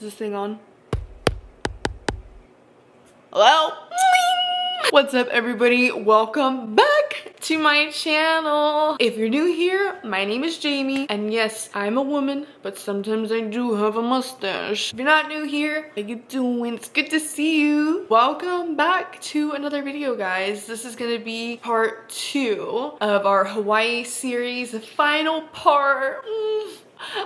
Is this thing on? Hello? What's up, everybody? Welcome back to my channel. If you're new here, my name is Jamie, and yes, I'm a woman, but sometimes I do have a mustache. If you're not new here, how you doing? It's good to see you. Welcome back to another video, guys. This is gonna be part 2 of our Hawaii series, the final part.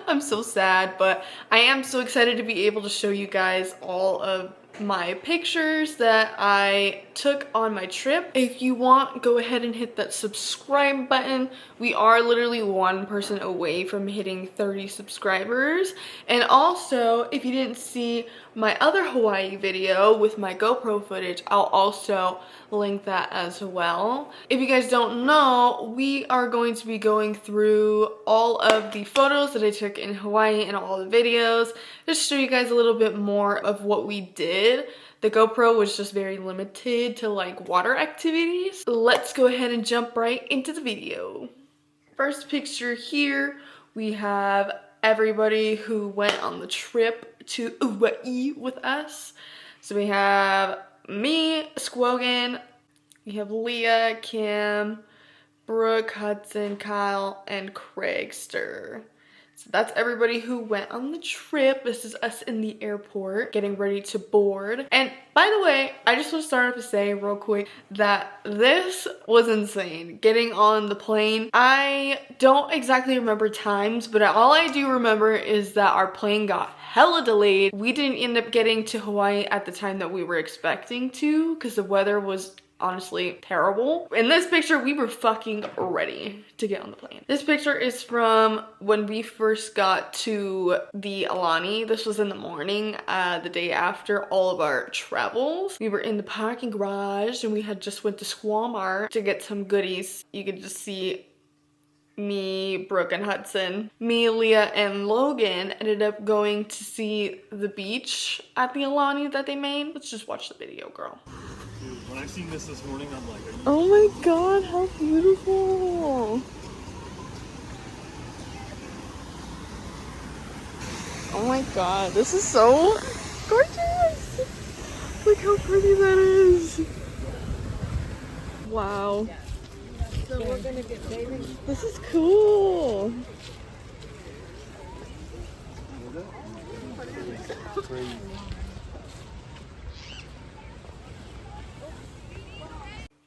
I'm so sad, but I am so excited to be able to show you guys all of my pictures that I took on my trip. If you want, go ahead and hit that subscribe button. We are literally one person away from hitting 30 subscribers. And also, if you didn't see my other Hawaii video with my GoPro footage, I'll also link that as well. If you guys don't know, we are going to be going through all of the photos that I took in Hawaii and all the videos, just to show you guys a little bit more of what we did. The GoPro was just very limited to like water activities. Let's go ahead and jump right into the video. First picture here, we have everybody who went on the trip to Hawaii with us. So we have me, Squogan, we have Leah, Kim, Brooke, Hudson, Kyle, and Craigster. So that's everybody who went on the trip. This is us in the airport getting ready to board. And by the way, I just want to start off to say real quick that this was insane. Getting on the plane, I don't exactly remember times, but all I do remember is that our plane got hella delayed. We didn't end up getting to Hawaii at the time that we were expecting to because the weather was honestly terrible. In this picture, we were fucking ready to get on the plane. This picture is from when we first got to the Alani. This was in the morning, the day after all of our travels. We were in the parking garage and we had just went to Walmart to get some goodies. You could just see me, Brooke, and Hudson. Me, Leah, and Logan ended up going to see the beach at the Alani that they made. Let's just watch the video, girl. Dude, when I seen this morning, I'm like, oh my god, how beautiful. Oh my god, this is so gorgeous. Look how pretty that is. Wow. So we're gonna get bathing. This is cool.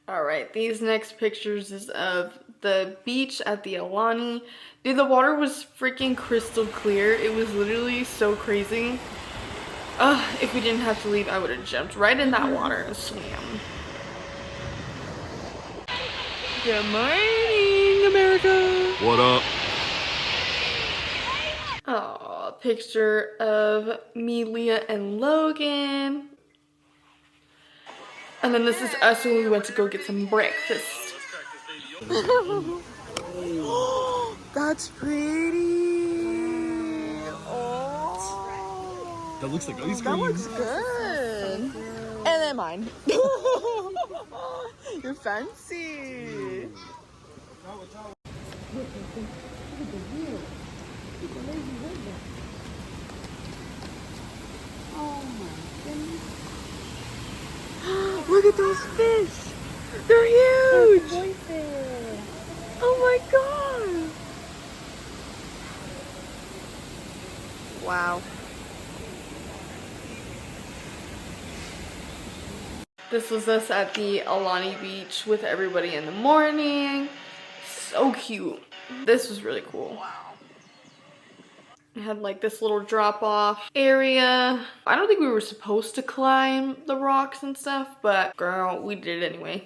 Alright, these next pictures is of the beach at the Alani. Dude, the water was freaking crystal clear. It was literally so crazy. If we didn't have to leave, I would have jumped right in that water and swam. Good morning, America! what up? Aw, picture of me, Leah, and Logan. And then this is us when we went to go get some breakfast. That's pretty. Oh, That looks like ice that cream. looks good. And then mine. You're fancy. Oh my goodness. Look at those fish. They're huge. Boyfriend. Oh my god. Wow. This was us at the Alani Beach with everybody in the morning. So cute. This was really cool. Wow. We had like this little drop-off area. I don't think we were supposed to climb the rocks and stuff, but girl, we did it anyway.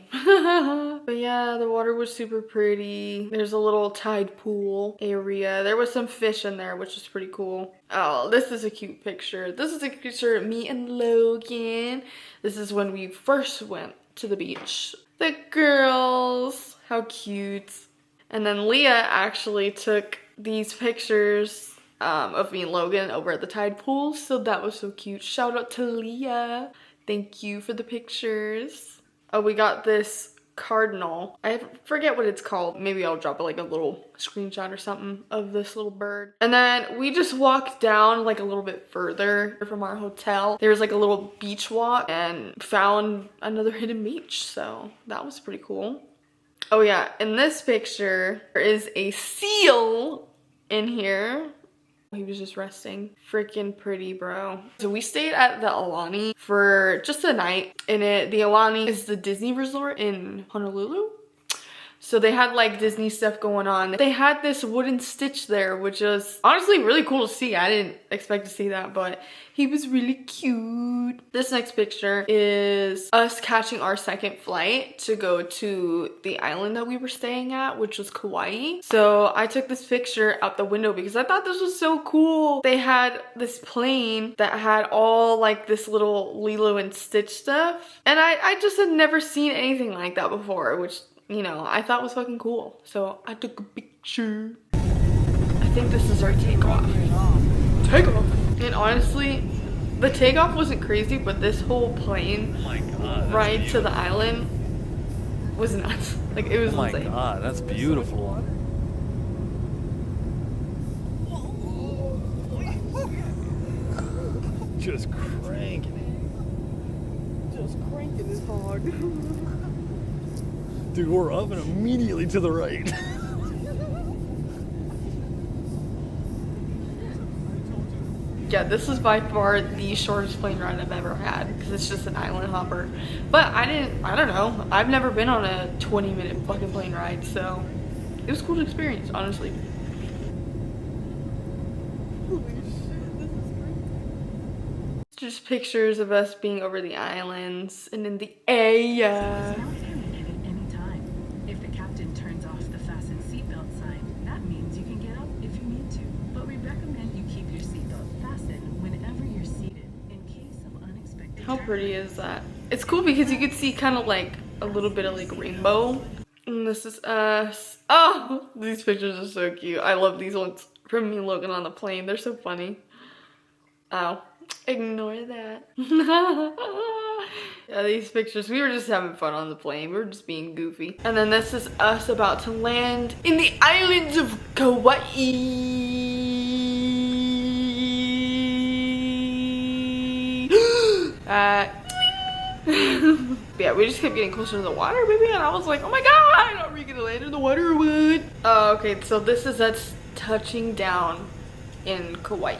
But yeah, the water was super pretty. There's a little tide pool area. There was some fish in there, which is pretty cool. Oh, this is a cute picture. This is a picture of me and Logan. This is when we first went to the beach. The girls, how cute. And then Leah actually took these pictures of me and Logan over at the tide pool, so that was so cute. Shout out to Leah. Thank you for the pictures. Oh, we got this cardinal. I forget what it's called. Maybe I'll drop like a little screenshot or something of this little bird. And then we just walked down like a little bit further from our hotel. There's like a little beach walk and found another hidden beach. So that was pretty cool. Oh yeah, in this picture, there is a seal in here. He was just resting. Freaking pretty, bro. So we stayed at the Alani for just a night. And the Alani is the Disney resort in Honolulu. So they had like Disney stuff going on. They had this wooden Stitch there, which was honestly really cool to see. I didn't expect to see that, but he was really cute. This next picture is us catching our second flight to go to the island that we were staying at, which was Kauai. So I took this picture out the window because I thought this was so cool. They had this plane that had all like this little Lilo and Stitch stuff. And I just had never seen anything like that before, which, you know, I thought was fucking cool. So I took a picture. I think this is our takeoff. Takeoff. And honestly, the takeoff wasn't crazy, but this whole plane ride to the island was nuts. Like, it was insane. Oh my god, that's beautiful. Just cranking it. Just cranking this hog. Dude, we're up and immediately to the right. Yeah, this is by far the shortest plane ride I've ever had because it's just an island hopper. But I don't know. I've never been on a 20-minute fucking plane ride, so it was a cool experience, honestly. Just pictures of us being over the islands and in the air. If the captain turns off the fasten seatbelt sign, that means you can get up if you need to. But we recommend you keep your seatbelt fastened whenever you're seated in case of unexpected. How pretty is that? It's cool because you could see kind of like a little bit of like rainbow. And this is us. Oh, these pictures are so cute. I love these ones from me looking on the plane. They're so funny. Oh, ignore that. Yeah, these pictures, we were just having fun on the plane. We were just being goofy. And then this is us about to land in the islands of Kauai. Yeah, we just kept getting closer to the water, baby, and I was like, oh my god, are we gonna land in the water or what? Oh, okay, so this is us touching down in Kauai.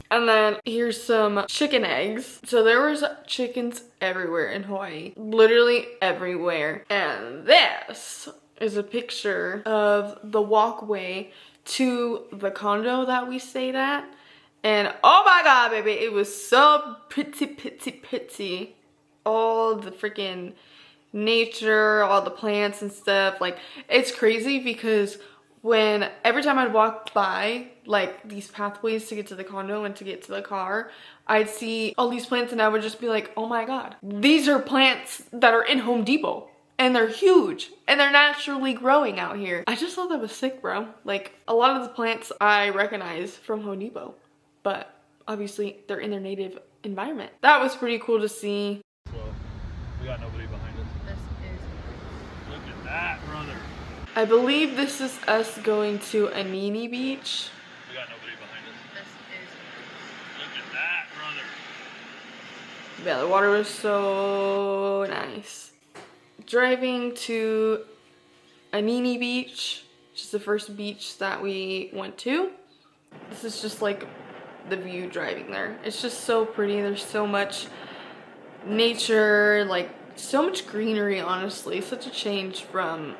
And then here's some chicken eggs. So there was chickens everywhere in Hawaii, literally everywhere. And this is a picture of the walkway to the condo that we stayed at. And oh my god, baby, it was so pretty. All the freaking nature, all the plants and stuff. Like, it's crazy because every time I'd walk by like these pathways to get to the condo and to get to the car, I'd see all these plants and I would just be like, oh my god, these are plants that are in Home Depot and they're huge and they're naturally growing out here. I just thought that was sick, bro. Like, a lot of the plants I recognize from Home Depot, but obviously they're in their native environment. That was pretty cool to see. So, we got nobody behind us. This is, Look at that, brother. I believe this is us going to Anini Beach. We got nobody behind us. This is, Look at that, brother. yeah, the water was so nice. Driving to Anini Beach, which is the first beach that we went to. This is just like the view driving there. It's just so pretty. There's so much nature, like so much greenery, honestly. Such a change from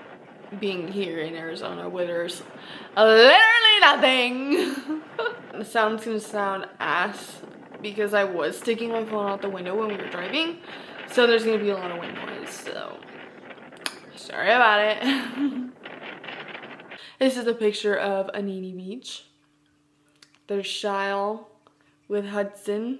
being here in Arizona where there's literally nothing. The sound's gonna sound ass because I was sticking my phone out the window when we were driving, so there's gonna be a lot of wind noise, so sorry about it. This is a picture of Anini Beach. There's Shile with Hudson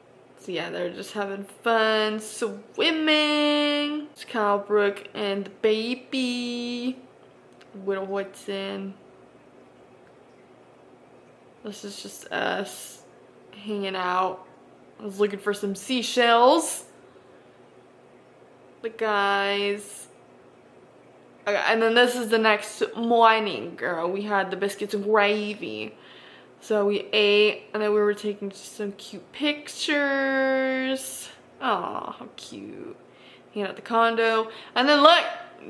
So yeah, they're just having fun swimming. It's Kyle, Brooke, and the baby. Will Woodson. This is just us hanging out. I was looking for some seashells. The guys. Okay, and then this is the next morning, girl. We had the biscuits and gravy. So we ate, and then we were taking some cute pictures. Aw, how cute. Hanging out at the condo. And then look,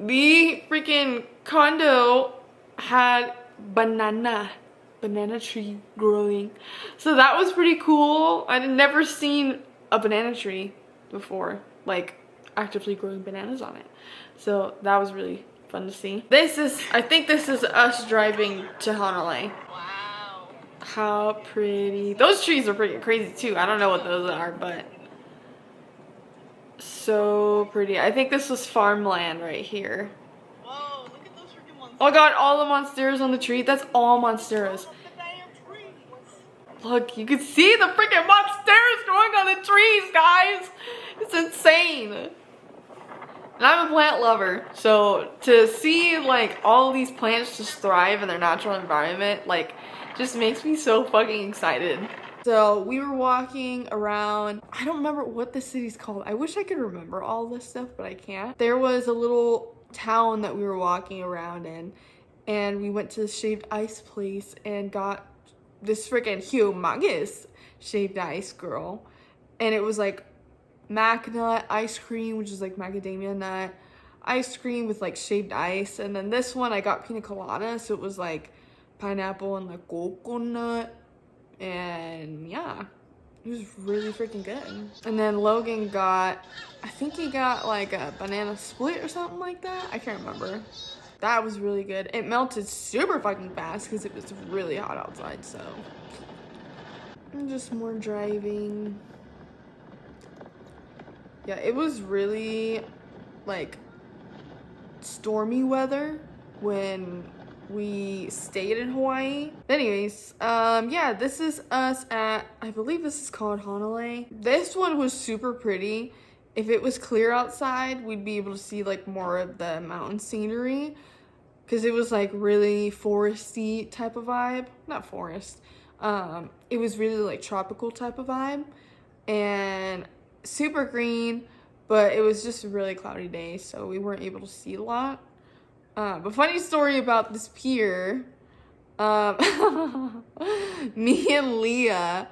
the freaking condo had banana tree growing. So that was pretty cool. I'd never seen a banana tree before, like actively growing bananas on it. So that was really fun to see. I think this is us driving to Honolulu. Wow. How pretty. Those trees are pretty crazy too. I don't know what those are, but so pretty. I think this was farmland right here. Whoa, look at those freaking ones. Oh my god, all the monsteras on the tree. That's all monsteras. Look, you can see the freaking monsteras growing on the trees, guys. It's insane. And I'm a plant lover, so to see like all these plants just thrive in their natural environment, like, just makes me so fucking excited. So we were walking around, I don't remember what the city's called. I wish I could remember all this stuff, but I can't. There was a little town that we were walking around in, and we went to the shaved ice place and got this freaking humongous shaved ice, girl. And it was like mac nut ice cream, which is like macadamia nut ice cream with like shaved ice. And then this one I got pina colada, so it was like pineapple and like coconut. And yeah, it was really freaking good. And then Logan got, I think he got like a banana split or something like that. I can't remember. That was really good. It melted super fucking fast because it was really hot outside, so. And just more driving. Yeah, it was really like stormy weather when we stayed in Hawaii. Anyways, yeah, this is us at, I believe this is called Honolulu. This one was super pretty. If it was clear outside, we'd be able to see like more of the mountain scenery, because it was like really foresty type of vibe. Not forest. It was really like tropical type of vibe and super green, but it was just a really cloudy day, so we weren't able to see a lot. But funny story about this pier, me and Leah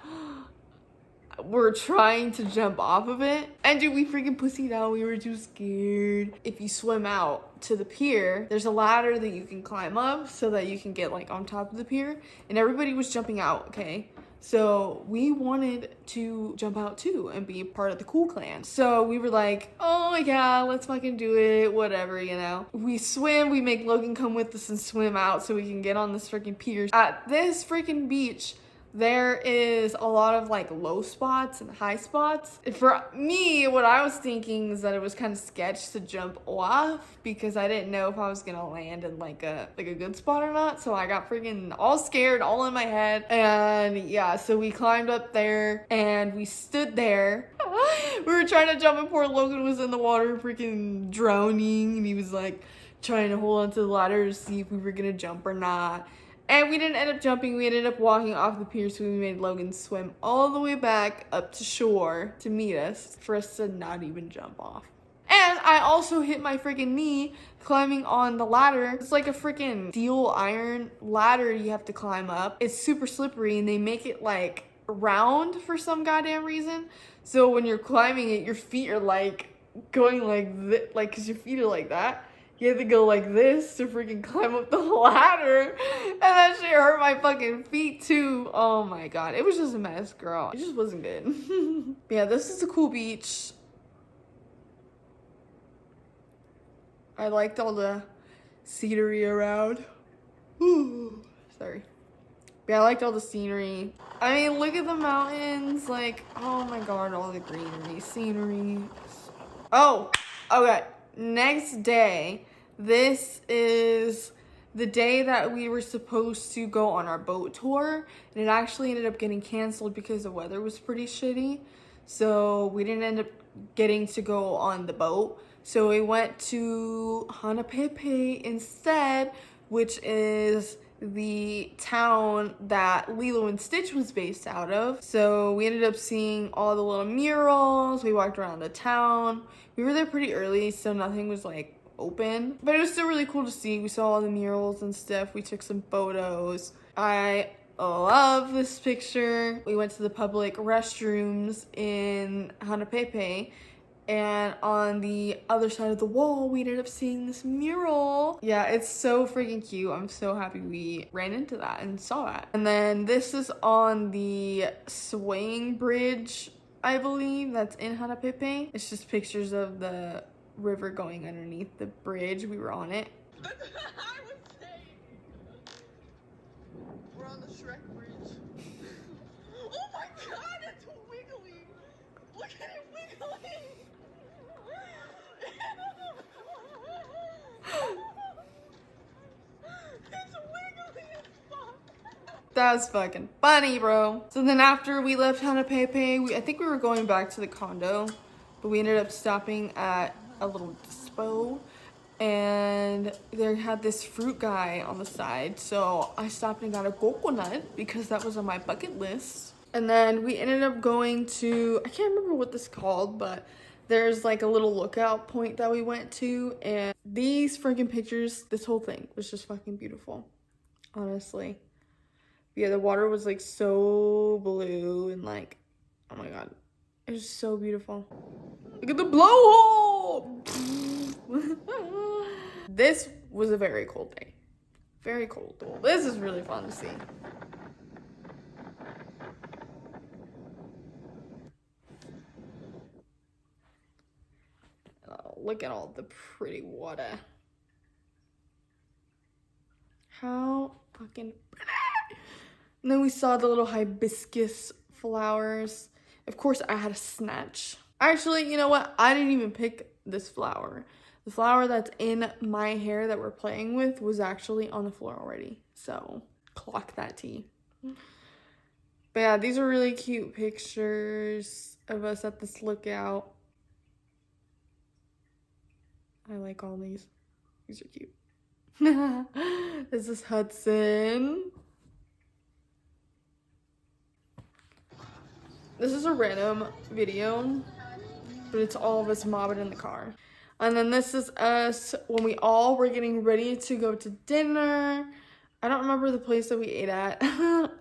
were trying to jump off of it, and dude, we freaking pussied out. We were too scared. If you swim out to the pier, there's a ladder that you can climb up so that you can get like on top of the pier, and everybody was jumping out, okay? So we wanted to jump out too and be part of the cool clan. So we were like, oh my god, let's fucking do it, whatever, you know. We swim, we make Logan come with us and swim out so we can get on this freaking pier. At this freaking beach, there is a lot of like low spots and high spots. And for me, what I was thinking is that it was kind of sketch to jump off because I didn't know if I was gonna land in like a good spot or not. So I got freaking all scared, all in my head. And yeah, so we climbed up there and we stood there. We were trying to jump and poor Logan was in the water freaking drowning, and he was like trying to hold onto the ladder to see if we were gonna jump or not. And we didn't end up jumping, we ended up walking off the pier, so we made Logan swim all the way back up to shore to meet us, for us to not even jump off. And I also hit my freaking knee climbing on the ladder. It's like a freaking steel iron ladder you have to climb up. It's super slippery, and they make it like round for some goddamn reason. So when you're climbing it, your feet are like going like this, like, cause your feet are like that. You have to go like this to freaking climb up the ladder. And that shit hurt my fucking feet too. Oh my god. It was just a mess, girl. It just wasn't good. Yeah, this is a cool beach. I liked all the scenery around. Ooh, sorry. Yeah, I liked all the scenery. I mean, look at the mountains. Like, oh my god, all the greenery, scenery. Oh, okay. Next day, this is the day that we were supposed to go on our boat tour, and it actually ended up getting canceled because the weather was pretty shitty. so we didn't end up getting to go on the boat. So we went to Hanapepe instead, which is the town that Lilo and Stitch was based out of. So we ended up seeing all the little murals. We walked around the town. We were there pretty early, so nothing was like open, but it was still really cool to see. We saw all the murals and stuff. We took some photos. I love this picture. We went to the public restrooms in Hanapepe, and on the other side of the wall, we ended up seeing this mural. Yeah, it's so freaking cute. I'm so happy we ran into that and saw that. And then this is on the swaying bridge, I believe, that's in Hanapepe. It's just pictures of the river going underneath the bridge. We were on it. I was saying. We're on the Shrek Bridge. Oh my god, it's wiggly. Look at it wiggling. It's wiggly as fuck. That was fucking funny, bro. So then after we left Hanapepe, I think we were going back to the condo, but we ended up stopping at a little dispo, and they had this fruit guy on the side. So I stopped and got a coconut because that was on my bucket list. And then we ended up going to, I can't remember what this is called, but there's like a little lookout point that we went to, and these freaking pictures, this whole thing was just fucking beautiful, honestly. Yeah, the water was like so blue and like, oh my god, it was so beautiful. Look at the blowhole. This was a very cold day. Very cold. This is really fun to see. Oh, look at all the pretty water. How fucking pretty. And then we saw the little hibiscus flowers. Of course, I had a snatch. Actually, you know what? I didn't even pick this flower. The flower that's in my hair that we're playing with was actually on the floor already. So, clock that tea. But yeah, these are really cute pictures of us at this lookout. I like all these. These are cute. This is Hudson. This is a random video, but it's all of us mobbing in the car. And then this is us when we all were getting ready to go to dinner. I don't remember the place that we ate at.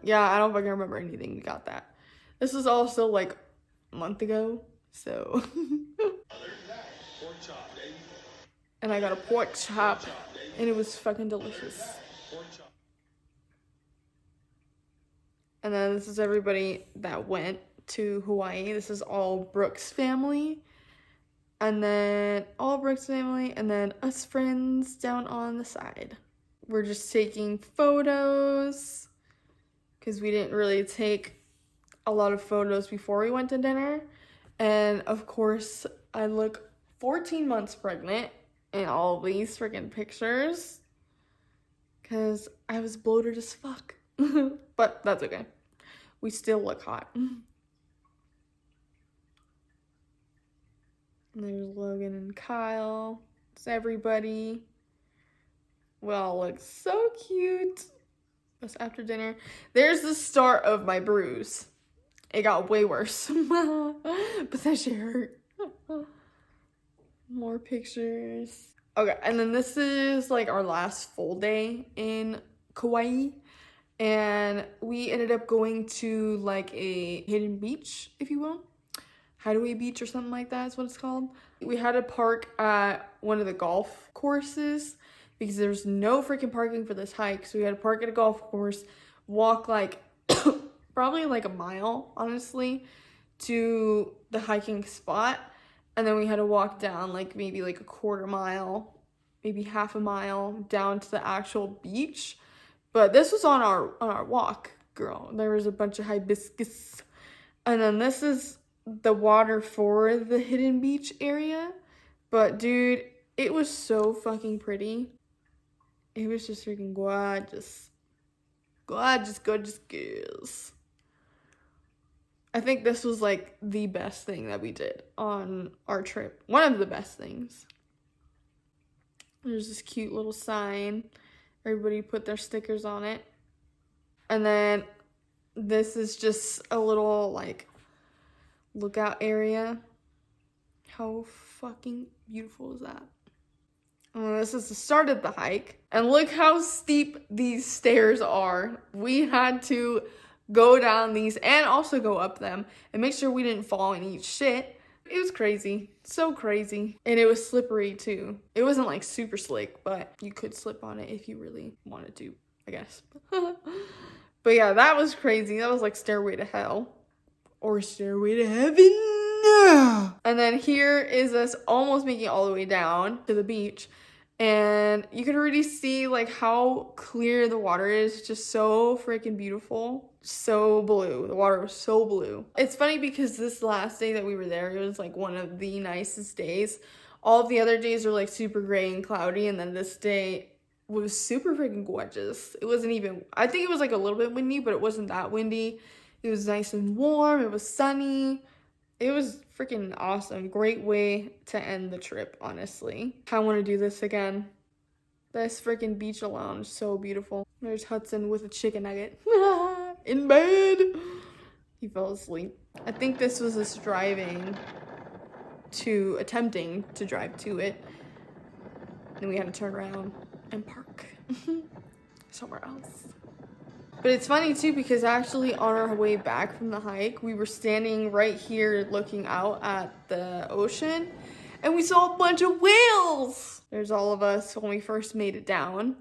Yeah, I don't fucking remember anything. We got that. This was also like a month ago, so. And I got a pork chop, and it was fucking delicious. And then this is everybody that went to Hawaii. This is all Brooke's family. And then all Brooke's family, and then us friends down on the side. We're just taking photos because we didn't really take a lot of photos before we went to dinner. And of course, I look 14 months pregnant in all of these freaking pictures because I was bloated as fuck. But that's okay. We still look hot. And there's Logan and Kyle. It's everybody. We all look so cute. That's after dinner. There's the start of my bruise. It got way worse. But that shit hurt. More pictures. Okay, and then this is like our last full day in Kauai. And we ended up going to like a hidden beach, if you will. Hideaway Beach or something like that is what it's called. We had to park at one of the golf courses because there's no freaking parking for this hike. So we had to park at a golf course, walk like probably like a mile, honestly, to the hiking spot. And then we had to walk down like maybe like a quarter mile, maybe half a mile down to the actual beach. But this was on our walk, girl. There was a bunch of hibiscus. And then this is the water for the hidden beach area. But dude, it was so fucking pretty. It was just freaking gorgeous. Gorgeous, gorgeous girls. I think this was like the best thing that we did on our trip. One of the best things. There's this cute little sign. Everybody put their stickers on it. And then this is just a little like lookout area. How fucking beautiful is that? This is the start of the hike. And look how steep these stairs are. We had to go down these and also go up them and make sure we didn't fall and eat shit. It was crazy. So crazy. And it was slippery too. It wasn't like super slick, but you could slip on it if you really wanted to, I guess. But yeah, that was crazy. That was like Stairway to Hell. Or Stairway to Heaven. And then here is us almost making it all the way down to the beach. And you can already see like how clear the water is. Just so freaking beautiful. So blue. The water was so blue. It's funny because this last day that we were there, it was like one of the nicest days. All of the other days were like super gray and cloudy. And then this day was super freaking gorgeous. It wasn't even, I think it was like a little bit windy, but it wasn't that windy. It was nice and warm. It was sunny. It was freaking awesome. Great way to end the trip, honestly. I want to do this again. This freaking beach alone is so beautiful. There's Hudson with a chicken nugget. In bed. He fell asleep. I think this was us attempting to drive to it. Then we had to turn around and park somewhere else. But it's funny too because actually on our way back from the hike, we were standing right here looking out at the ocean and we saw a bunch of whales. There's all of us when we first made it down.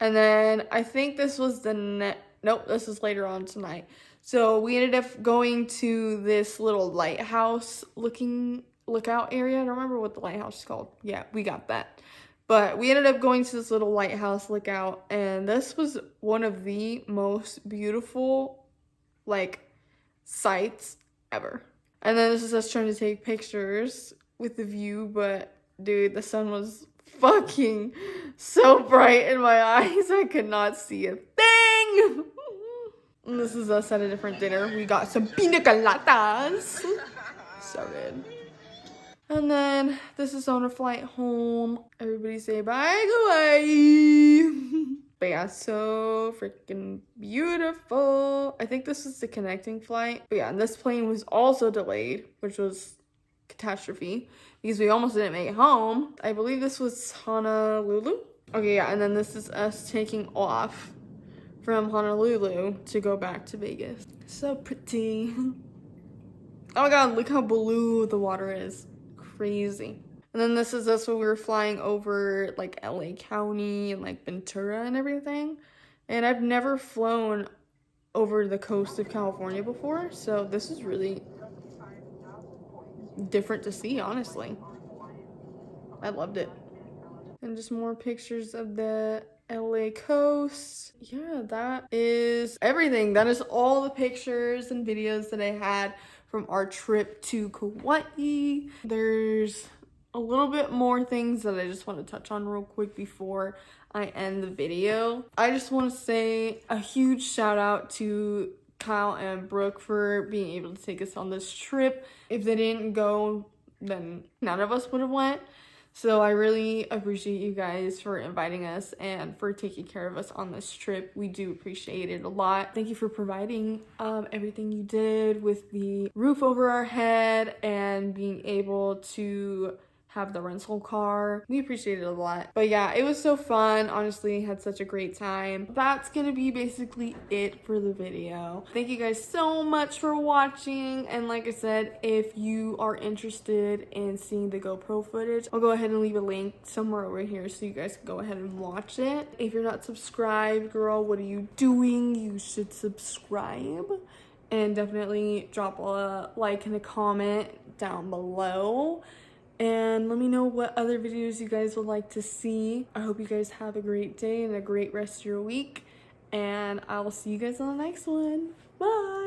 And then I think this was nope, this is later on tonight. So we ended up going to this little lighthouse lookout area. I don't remember what the lighthouse is called. Yeah, we got that. But we ended up going to this little lighthouse lookout, and this was one of the most beautiful, like, sights ever. And then this is us trying to take pictures with the view, but dude, the sun was fucking so bright in my eyes, I could not see a thing. And this is us at a different dinner. We got some pina coladas. So good. And then this is on our flight home. Everybody say bye, Hawaii. But yeah, so freaking beautiful. I think this is the connecting flight. But yeah, and this plane was also delayed, which was catastrophe because we almost didn't make it home. I believe this was Honolulu. Okay, yeah, and then this is us taking off from Honolulu to go back to Vegas. So pretty. Oh my god, look how blue the water is. Crazy. And then this is us when we were flying over like LA County and like Ventura and everything. And I've never flown over the coast of California before, so this is really different to see, honestly. I loved it. And just more pictures of the LA coast. Yeah, that is everything. That is all the pictures and videos that I had from our trip to Kauai. There's a little bit more things that I just want to touch on real quick before I end the video. I just want to say a huge shout out to Kyle and Brooke for being able to take us on this trip. If they didn't go, then none of us would have went. So I really appreciate you guys for inviting us and for taking care of us on this trip. We do appreciate it a lot. Thank you for providing everything you did with the roof over our head and being able to have the rental car. We appreciate it a lot. But yeah, it was so fun. Honestly, had such a great time. That's gonna be basically it for the video. Thank you guys so much for watching. And like I said, if you are interested in seeing the GoPro footage, I'll go ahead and leave a link somewhere over here so you guys can go ahead and watch it. If you're not subscribed, girl, what are you doing? You should subscribe. And definitely drop a like and a comment down below. And let me know what other videos you guys would like to see. I hope you guys have a great day and a great rest of your week. And I will see you guys on the next one. Bye!